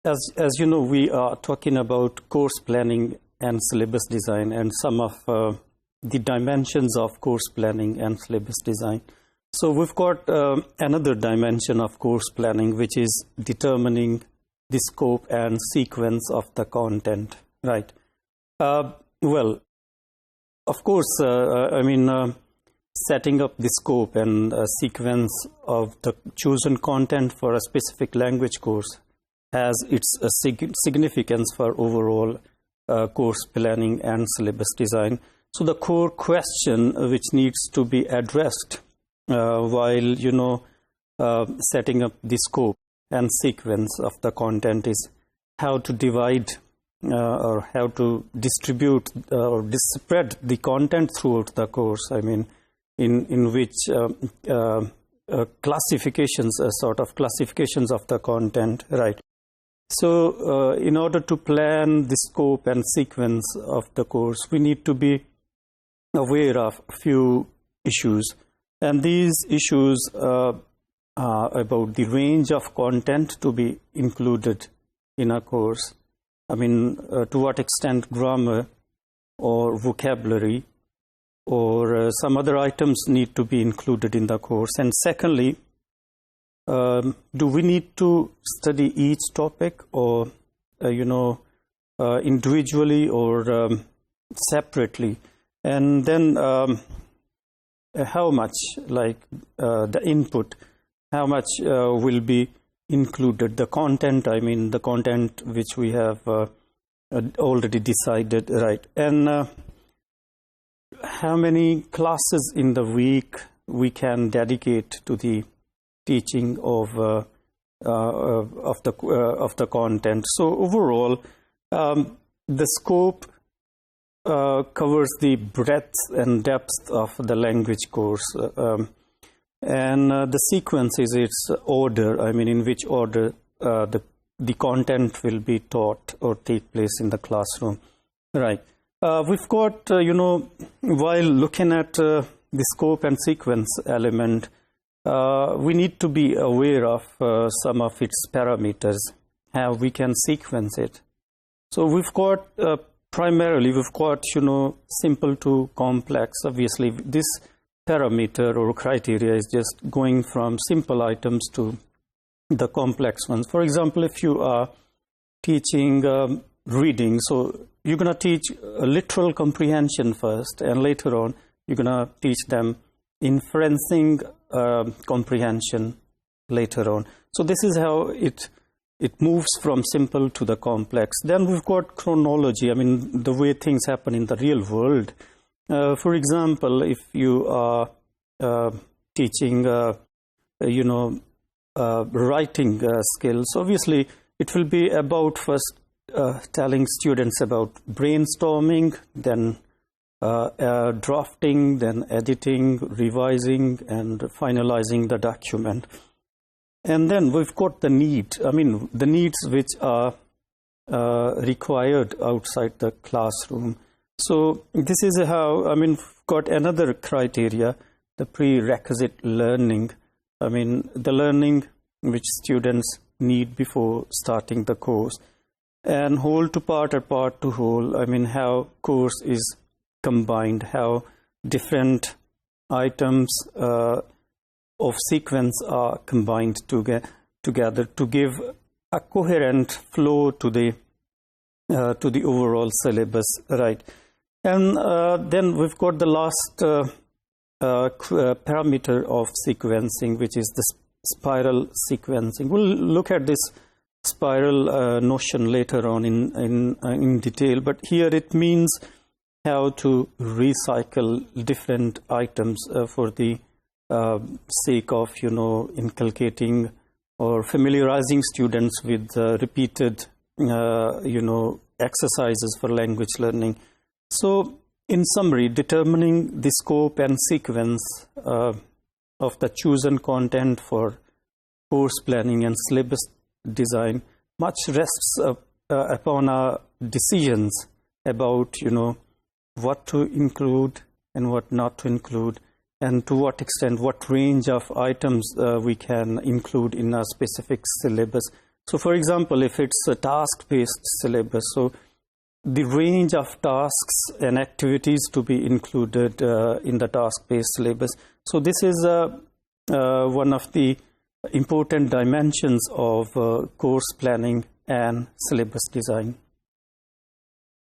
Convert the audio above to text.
as you know, we are talking about course planning and syllabus design and some of the dimensions of course planning and syllabus design. So we've got another dimension of course planning, which is determining the scope and sequence of the content, right? Well, of course, setting up the scope and sequence of the chosen content for a specific language course has its significance for overall course planning and syllabus design. So the core question which needs to be addressed while setting up the scope and sequence of the content is how to divide or how to distribute or spread the content throughout the course. I mean, in which classifications, sort of classifications of the content, right? So in order to plan the scope and sequence of the course, we need to be aware of a few issues. And these issues are about the range of content to be included in a course. I mean, to what extent grammar or vocabulary or some other items need to be included in the course. And secondly, do we need to study each topic or, individually or separately? And then how much, like the input, how much will be included? The content, I mean, the content which we have already decided, right? And how many classes in the week we can dedicate to the teaching of the content. So overall, the scope covers the breadth and depth of the language course, and the sequence is its order. I mean, in which order the content will be taught or take place in the classroom, right? We've got, while looking at the scope and sequence element, we need to be aware of some of its parameters, how we can sequence it. So we've got, primarily, we've got, simple to complex. Obviously, this parameter or criteria is just going from simple items to the complex ones. For example, if you are teaching reading, so you're going to teach literal comprehension first, and later on, you're going to teach them inferencing comprehension later on. So this is how it moves from simple to the complex. Then we've got chronology. I mean, the way things happen in the real world. For example, if you are teaching, writing skills, obviously it will be about first telling students about brainstorming, then drafting, then editing, revising, and finalizing the document. And then we've got the need. I mean, the needs which are required outside the classroom. So this is how, we've got another criteria, the prerequisite learning. I mean, the learning which students need before starting the course. And whole to part or part to whole, I mean, how course is combined, how different items of sequence are combined together to give a coherent flow to the overall syllabus, right? And then we've got the last parameter of sequencing, which is the spiral sequencing. We'll look at this spiral notion later on in detail, but here it means how to recycle different items for the sake of inculcating or familiarizing students with repeated exercises for language learning. So in summary, determining the scope and sequence of the chosen content for course planning and syllabus design much rests upon our decisions about what to include and what not to include, and to what extent, what range of items we can include in a specific syllabus. So for example, if it's a task-based syllabus, so the range of tasks and activities to be included in the task-based syllabus. So this is one of the important dimensions of course planning and syllabus design.